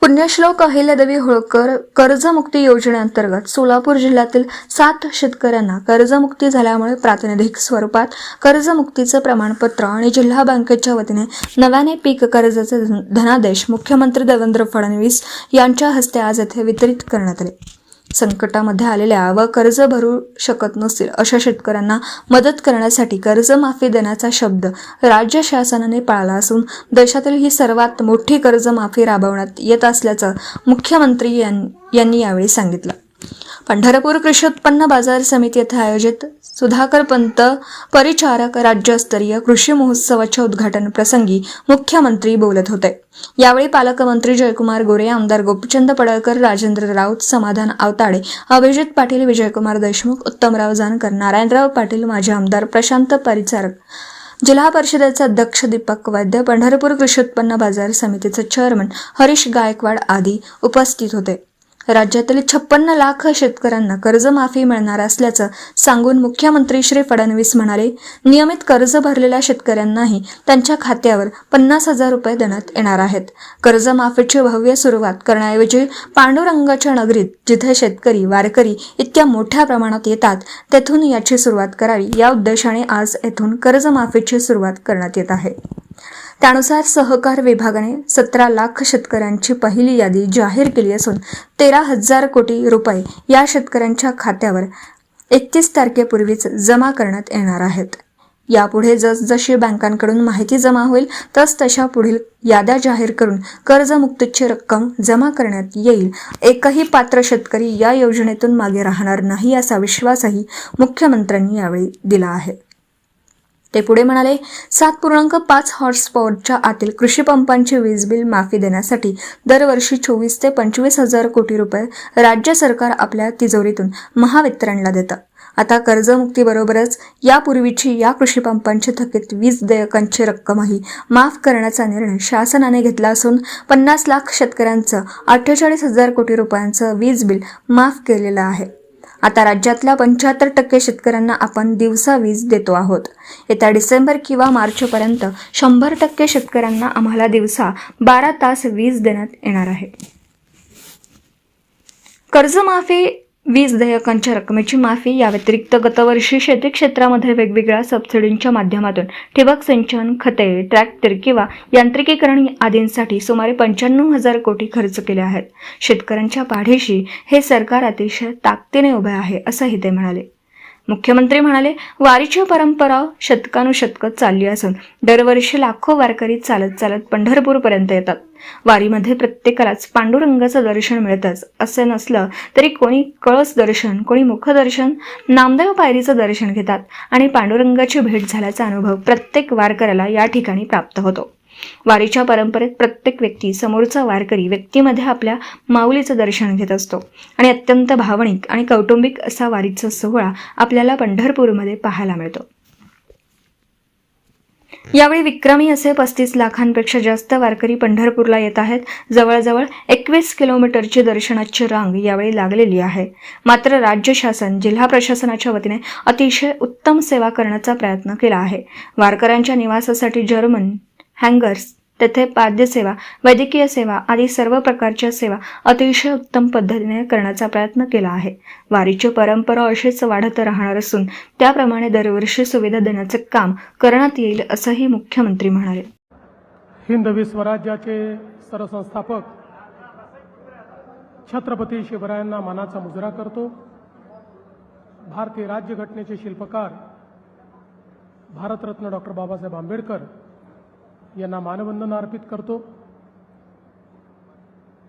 पुण्यश्लोक अहिल्यादेवी होळकर कर्जमुक्ती योजनेअंतर्गत सोलापूर जिल्ह्यातील 7 शेतकऱ्यांना कर्जमुक्ती झाल्यामुळे प्रातिनिधिक स्वरूपात कर्जमुक्तीचं प्रमाणपत्र आणि जिल्हा बँकेच्या वतीने नव्याने पीक कर्जाचे धनादेश मुख्यमंत्री देवेंद्र फडणवीस यांच्या हस्ते आज येथे वितरित करण्यात आले। संकटामध्ये आलेल्या व कर्ज भरू शकत नसतील अशा शेतकऱ्यांना मदत करण्यासाठी कर्जमाफी देण्याचा शब्द राज्य शासनाने पाळला असून देशातील ही सर्वात मोठी कर्जमाफी राबवण्यात येत असल्याचं मुख्यमंत्री यांनी यावेळी सांगितलं। पंढरपूर कृषी उत्पन्न बाजार समिती येथे आयोजित सुधाकर पंत परिचारक राज्यस्तरीय कृषी महोत्सवाच्या उद्घाटन प्रसंगी मुख्यमंत्री बोलत होते। यावेळी पालकमंत्री जयकुमार गोरे, आमदार गोपीचंद पडळकर, राजेंद्र राऊत, समाधान आवताडे, अभिजित पाटील, विजयकुमार देशमुख, उत्तमराव जानकर, नारायणराव पाटील, माजी आमदार प्रशांत परिचारक, जिल्हा परिषदेचे अध्यक्ष दीपक वैद्य, पंढरपूर कृषी उत्पन्न बाजार समितीचे चेअरमन हरीश गायकवाड आदी उपस्थित होते। राज्यातील 56 लाख शेतकऱ्यांना कर्जमाफी मिळणार असल्याचं सांगून मुख्यमंत्री श्री फडणवीस म्हणाले, नियमित कर्ज भरलेल्या शेतकऱ्यांनाही त्यांच्या खात्यावर 50,000 रुपये देण्यात येणार आहेत। कर्जमाफीची भव्य सुरुवात करण्याऐवजी पांडुरंगाच्या नगरीत जिथे शेतकरी, वारकरी इतक्या मोठ्या प्रमाणात येतात तेथून याची सुरुवात करावी या उद्देशाने आज येथून कर्जमाफीची सुरुवात करण्यात येत आहे। त्यानुसार सहकार विभागाने 17 लाख शेतकऱ्यांची पहिली यादी जाहीर केली असून 13,000 कोटी रुपये या शेतकऱ्यांच्या खात्यावर 31 तारखेपूर्वीच जमा करण्यात येणार आहेत। यापुढे जसजशी बँकांकडून माहिती जमा होईल तशा पुढील याद्या जाहीर करून कर्जमुक्तीची रक्कम जमा करण्यात येईल। एकही पात्र शेतकरी या योजनेतून मागे राहणार नाही असा विश्वासही मुख्यमंत्र्यांनी यावेळी दिला आहे। ते पुढे म्हणाले, 7.5 हॉर्स पॉवरच्या आतील कृषी पंपांची वीज बिल माफी देण्यासाठी दरवर्षी 24 ते 25,000 कोटी रुपये राज्य सरकार आपल्या तिजोरीतून महावितरणला देतं। आता कर्जमुक्तीबरोबरच यापूर्वीची या कृषी पंपांची थकीत वीज देयकांची रक्कमही माफ करण्याचा निर्णय शासनाने घेतला असून 50 लाख शेतकऱ्यांचं 48,000 कोटी रुपयांचं वीज बिल माफ केलेलं आहे। आता राज्यातल्या 75% शेतकऱ्यांना आपण दिवसा वीज देतो आहोत। येत्या डिसेंबर किंवा मार्चपर्यंत 100% शेतकऱ्यांना आम्हाला दिवसा 12 तास वीज देण्यात येणार आहे। कर्जमाफी, वीज देयकांच्या रकमेची माफी या व्यतिरिक्त गतवर्षी शेती क्षेत्रामध्ये वेगवेगळ्या सबसिडींच्या माध्यमातून ठिबक सिंचन, खते, ट्रॅक्टर किंवा यांत्रिकीकरण आदींसाठी सुमारे 95,000 कोटी खर्च केले आहेत। शेतकऱ्यांच्या पाठीशी हे सरकार अतिशय ताकदीने उभे आहे असंही ते म्हणाले। मुख्यमंत्री म्हणाले, वारीची परंपरा शतकानुशतकं चालली असून दरवर्षी लाखो वारकरी चालत चालत पंढरपूरपर्यंत येतात। वारीमध्ये प्रत्येकालाच पांडुरंगाचं दर्शन मिळतंच असे नसलं तरी कोणी कळस दर्शन, कोणी मुखदर्शन, नामदेव पायरीचं दर्शन घेतात आणि पांडुरंगाची भेट झाल्याचा अनुभव प्रत्येक वारकऱ्याला या ठिकाणी प्राप्त होतो। वारीच्या परंपरेत प्रत्येक व्यक्ती, समोरचा वारकरी व्यक्तीमध्ये आपल्या माऊलीचं दर्शन घेत असतो आणि अत्यंत भावनिक आणि कौटुंबिक असा वारीचा सोहळा आपल्याला पंढरपूरमध्ये पाहायला मिळतो। यावेळी विक्रमी असे 35 लाखांपेक्षा जास्त वारकरी पंढरपूरला येत आहेत। जवळजवळ 21 किलोमीटरची दर्शनाची रांग यावेळी लागलेली आहे। मात्र राज्य शासन, जिल्हा प्रशासनाच्या वतीने अतिशय उत्तम सेवा करण्याचा प्रयत्न केला आहे। वारकऱ्यांच्या निवासासाठी जर्मन हँगर्स, तेथे पाद्यसेवा, वैद्यकीय सेवा आदी सर्व प्रकारच्या सेवा अतिशय उत्तम पद्धतीने करण्याचा प्रयत्न केला आहे। वारीची परंपरा अशीच वाढत राहणार असून त्याप्रमाणे दरवर्षी सुविधा देण्याचे काम करण्यात येईल असंही मुख्यमंत्री म्हणाले। हिंदवी स्वराज्याचे सरसंस्थापक छत्रपती शिवरायांना मानाचा मुजरा करतो। भारतीय राज्यघटनेचे शिल्पकार भारतरत्न डॉक्टर बाबासाहेब आंबेडकर यांना मानवंदना अर्पित करतो।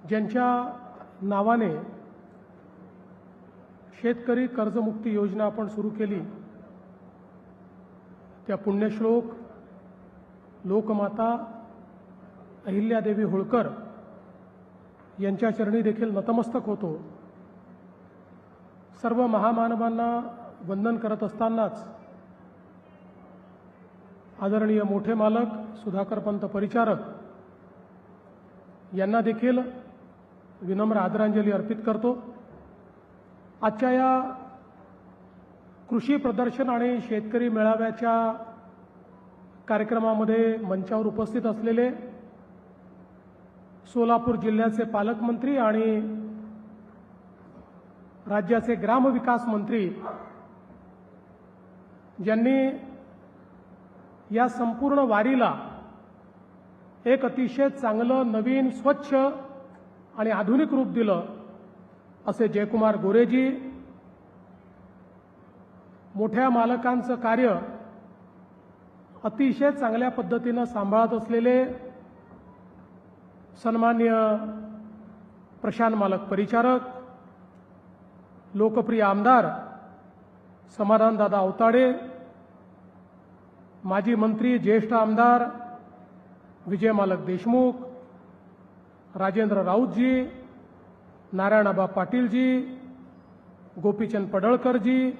ज्यांच्या नावाने शेतकरी कर्जमुक्ती योजना आपण सुरू केली, त्या पुण्यश्लोक लोकमाता अहिल्यादेवी होळकर यांच्या चरणी देखील नतमस्तक होतो। सर्व महामानवांना वंदन करत असतानाच आदरणीय मोठे मालक सुधाकर पंत परिचारक यांना देखील विनम्र आदरांजली अर्पित करतो। आजच्या या कृषी प्रदर्शन आणि शेतकरी मेळाव्याच्या कार्यक्रमामध्ये मंचावर उपस्थित असलेले सोलापूर जिल्ह्याचे पालकमंत्री आणि राज्याचे ग्रामविकास मंत्री ज्यांनी या संपूर्ण वारीला एक अतिशय चांगलं नवीन स्वच्छ आणि आधुनिक रूप दिलं असे जयकुमार गोरेजी, मोठ्या मालकांचं कार्य अतिशय चांगल्या पद्धतीनं सांभाळत असलेले सन्मान्य प्रशांत मालक परिचारक, लोकप्रिय आमदार समाधानदादा अवताडे, माजी मंत्री ज्येष्ठ आमदार विजय मालक देशमुख, राजेंद्र राऊतजी, नारायणाबा पाटीलजी, गोपीचंद पडळकरजी,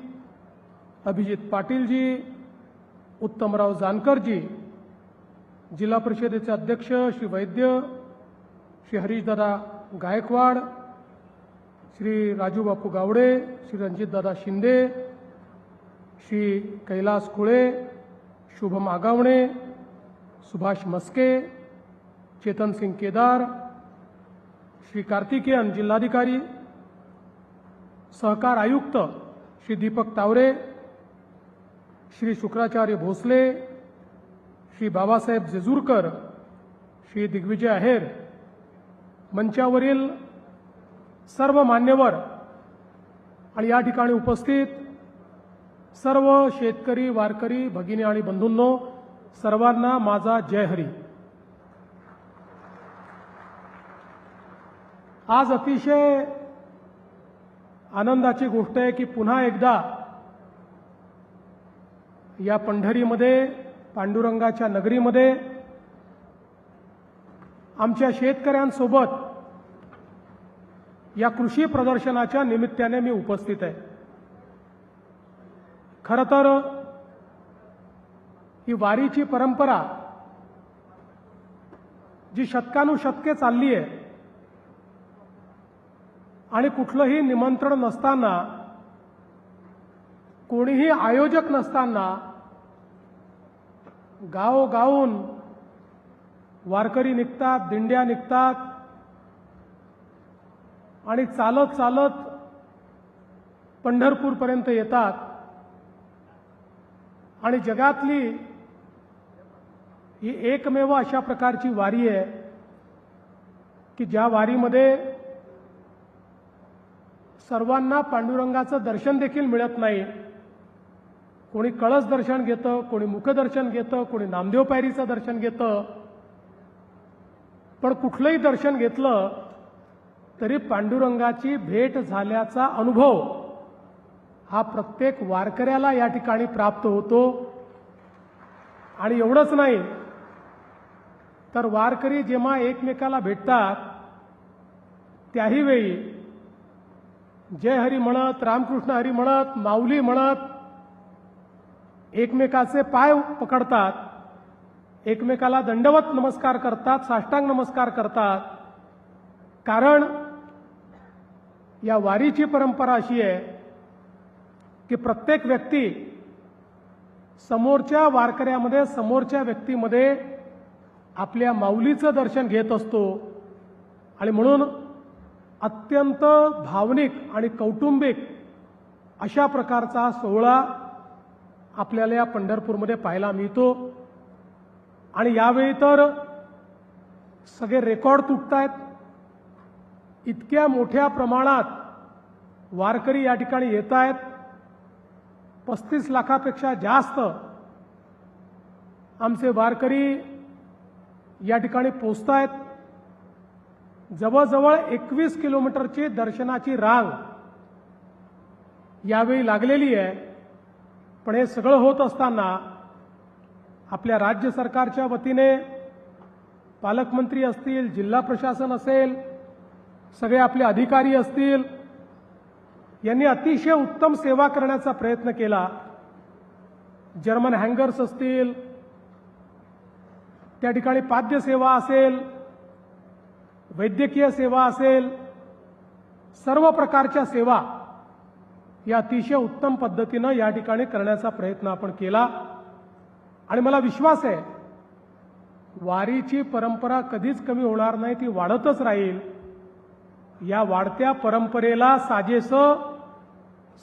अभिजित पाटीलजी, उत्तमराव जानकरजी, जिल्हा परिषदेचे अध्यक्ष श्री वैद्य, श्री हरीशदादा गायकवाड, श्री राजूबापू गावडे, श्री रणजितदादा शिंदे, श्री कैलास खुळे, शुभम आगावणे, सुभाष मस्के, चेतन सिंग केदार, श्री कार्तिकेयन जिल्हाधिकारी, सहकार आयुक्त श्री दीपक तावरे, श्री शुक्राचार्य भोसले, श्री बाबासाहेब जेजूरकर, श्री दिग्विजय आहेर, मंचावरील सर्व मान्यवर आणि या ठिकाणी उपस्थित सर्व शेतकरी, वारकरी, भगिनी आणि बंधूंनो, सर्वांना माझा जय हरी. आज अतिशय आनंदाची गोष्ट आहे की पुन्हा एकदा या पंढरीमध्ये, पांडुरंगाच्या नगरीमध्ये आमच्या शेतकऱ्यांसोबत या कृषी प्रदर्शनाच्या निमित्ताने मी उपस्थित आहे. खरं तर ही वारीची परंपरा जी शतकानुशतके चालली आहे आणि कुठलंही निमंत्रण नसताना, कोणीही आयोजक नसताना गावोगावून वारकरी निघतात, दिंड्या निघतात आणि चालत चालत पंढरपूरपर्यंत येतात आणि जगातली ही एकमेव अशा प्रकारची वारी आहे की ज्या वारीमध्ये सर्वांना पांडुरंगाचं दर्शन देखील मिळत नाही. कोणी कळस दर्शन घेतं, कोणी मुखदर्शन घेतं, कोणी नामदेव पायरीचं दर्शन घेतं, पण कुठलंही दर्शन घेतलं तरी पांडुरंगाची भेट झाल्याचा अनुभव हा प्रत्येक वारकऱ्याला या ठिकाणी प्राप्त होतो. आणि एवढंच नाही तर वारकरी जेव्हा एकमेकाला भेटतात त्याही वेळी जय हरी म्हणत, रामकृष्ण हरी म्हणत, माऊली म्हणत एकमेकाचे पाय पकडतात, एकमेकाला दंडवत नमस्कार करतात, साष्टांग नमस्कार करतात. कारण या वारीची परंपरा अशी आहे की प्रत्येक व्यक्ती समोरच्या वारकऱ्यामध्ये, समोरच्या व्यक्तीमध्ये आपल्या माऊलीचं दर्शन घेत असतो. आणि म्हणून अत्यंत भावनिक आणि कौटुंबिक अशा प्रकारचा सोहळा आपल्याला या पंढरपूरमध्ये पाहायला मिळतो. आणि यावेळी तर सगळे रेकॉर्ड तुटतायत. इतक्या मोठ्या प्रमाणात वारकरी या ठिकाणी येत आहेत. 35 लाखापेक्षा जास्त आमचे वारकरी या ठिकाणी पोहोचतायत. जवळजवळ 21 किलोमीटरची दर्शनाची रांग यावेळी लागलेली आहे. पण हे सगळं होत असताना आपल्या राज्य सरकारच्या वतीने पालकमंत्री असतील, जिल्हा प्रशासन असेल, सगळे आपले अधिकारी असतील, यांनी अतिशय उत्तम सेवा करण्याचा प्रयत्न केला. जर्मन हँगर्स असतील, त्या ठिकाणी पाद्य सेवा असेल, वैद्यकीय सेवा असेल, सर्व प्रकारच्या सेवा या अतिशय उत्तम पद्धतीनं या ठिकाणी करण्याचा प्रयत्न आपण केला. आणि मला विश्वास आहे वारीची परंपरा कधीच कमी होणार नाही, ती वाढतच राहील. या वाढत्या परंपरेला साजेसं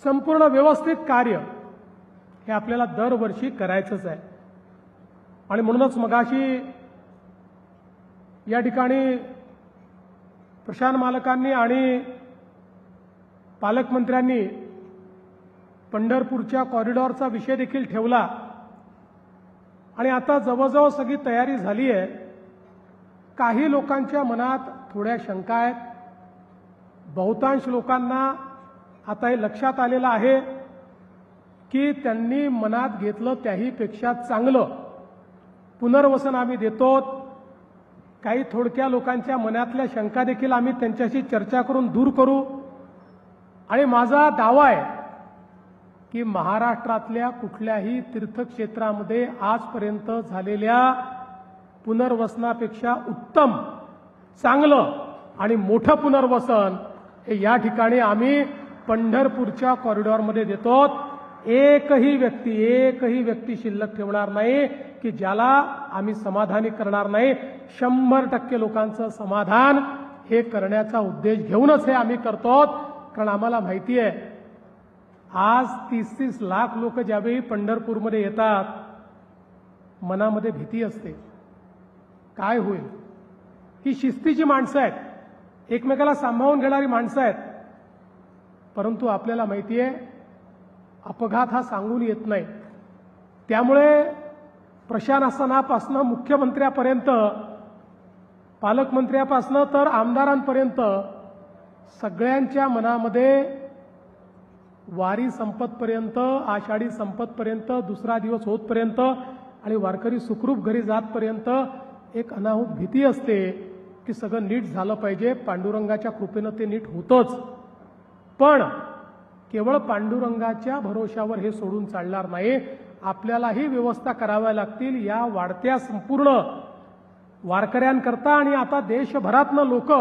संपूर्ण व्यवस्थित कार्य हे आपल्याला दरवर्षी करायचंच आहे. आणि म्हणूनच मगाशी या ठिकाणी प्रशांत मालकांनी आणि पालकमंत्र्यांनी पंढरपूरच्या कॉरिडॉरचा विषय देखील ठेवला. आणि आता जवळजवळ सगळी तयारी झाली आहे. काही लोकांच्या मनात थोड्या शंका आहेत. बहुतांश लोकांना आता हे लक्षात आलेलं आहे की त्यांनी मनात घेतलं त्याहीपेक्षा चांगलं पुनर्वसन आम्ही देतो. काही थोडक्या लोकांच्या मनातल्या शंका देखील आम्ही त्यांच्याशी चर्चा करून दूर करू. आणि माझा दावा आहे की महाराष्ट्रातल्या कुठल्याही तीर्थक्षेत्रामध्ये आजपर्यंत झालेल्या पुनर्वसनापेक्षा उत्तम, चांगलं आणि मोठं पुनर्वसन हे या ठिकाणी आम्ही पंढरपूरच्या कॉरिडॉरमध्ये देतो. एकही व्यक्ती शिल्लक ठेवणार नाही की ज्याला आम्ही समाधानी करणार नाही. 100% लोकांचं समाधान हे करण्याचा उद्देश घेऊनच हे आम्ही करतो. कारण आम्हाला माहिती आहे आज 30-30 लाख लोक ज्यावेळी पंढरपूरमध्ये येतात, मनामध्ये भीती असते, काय होईल. ही शिस्तीची माणसं आहेत, एकमेकाला सांभाळून घेणारी माणसं आहेत. परंतु आपल्याला माहिती आहे अपघात हा सांगून येत नाही. त्यामुळे प्रशासनापासून मुख्यमंत्र्यापर्यंत, पालकमंत्र्यापासून तर आमदारांपर्यंत सगळ्यांच्या मनामध्ये वारी संपतपर्यंत, आषाढी संपतपर्यंत, दुसरा दिवस होतपर्यंत आणि वारकरी सुखरूप घरी जातपर्यंत एक अनाहूत भीती असते की सगळं नीट झालं पाहिजे. पांडुरंगाच्या कृपेनं ते नीट होतंच. पण केवळ पांडुरंगाच्या भरोशावर हे सोडून चालणार नाही. आपल्यालाही व्यवस्था कराव्या लागतील. या वाढत्या संपूर्ण वारकऱ्यांकरता आणि आता देशभरातनं लोक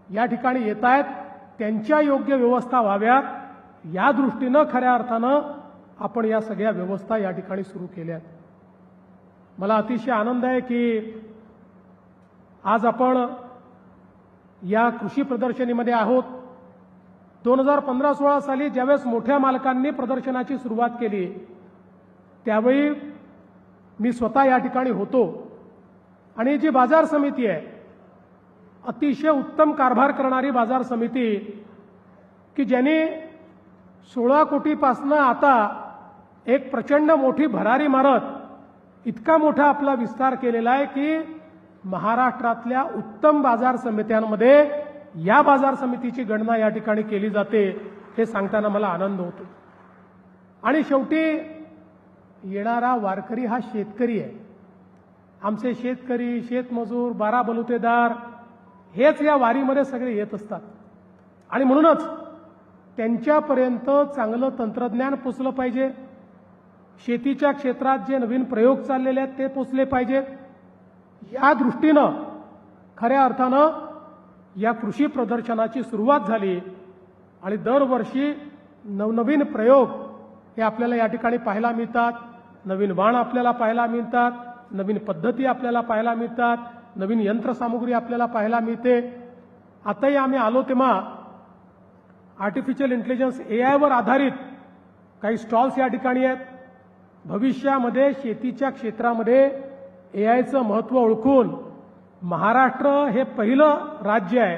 या ठिकाणी येत आहेत, त्यांच्या योग्य व्यवस्था व्हाव्यात या दृष्टीनं खऱ्या अर्थानं आपण या सगळ्या व्यवस्था या ठिकाणी सुरू केल्या आहेत. मला अतिशय आनंद आहे की आज आपण या कृषी प्रदर्शनीमध्ये आहोत. 2015-16 साली ज्यावेळेस मोठ्या मालकांनी प्रदर्शनाची सुरुवात केली त्यावेळी मी स्वतः या ठिकाणी होतो. आणि जी बाजार समिती आहे, अतिशय उत्तम कारभार करणारी बाजार समिती की ज्यांनी 16 कोटीपासनं आता एक प्रचंड मोठी भरारी मारत इतका मोठा आपला विस्तार केलेला आहे की महाराष्ट्रातल्या उत्तम बाजार समित्यांमध्ये या बाजार समितीची गणना या ठिकाणी केली जाते. हे सांगताना मला आनंद होतो. आणि शेवटी येणारा वारकरी हा शेतकरी आहे. आमचे शेतकरी, शेतमजूर, बारा बलुतेदार हेच या वारीमध्ये सगळे येत असतात. आणि म्हणूनच त्यांच्यापर्यंत चांगलं तंत्रज्ञान पोचलं पाहिजे. शेतीच्या क्षेत्रात जे नवीन प्रयोग चाललेले आहेत ते पोचले पाहिजेत. या दृष्टीनं खऱ्या अर्थानं या कृषी प्रदर्शनाची सुरुवात झाली. आणि दरवर्षी नवनवीन प्रयोग हे आपल्याला या ठिकाणी पाहायला मिळतात. नवीन वाण आपल्याला पाहायला मिळतात, नवीन पद्धती आपल्याला पाहायला मिळतात, नवीन यंत्रसामुग्री आपल्याला पाहायला मिळते. आताही आम्ही आलो तेव्हा आर्टिफिशियल इंटेलिजन्स AI वर आधारित काही स्टॉल्स या ठिकाणी आहेत. भविष्यामध्ये शेतीच्या क्षेत्रामध्ये AIचं महत्त्व ओळखून महाराष्ट्र हे पहिलं राज्य आहे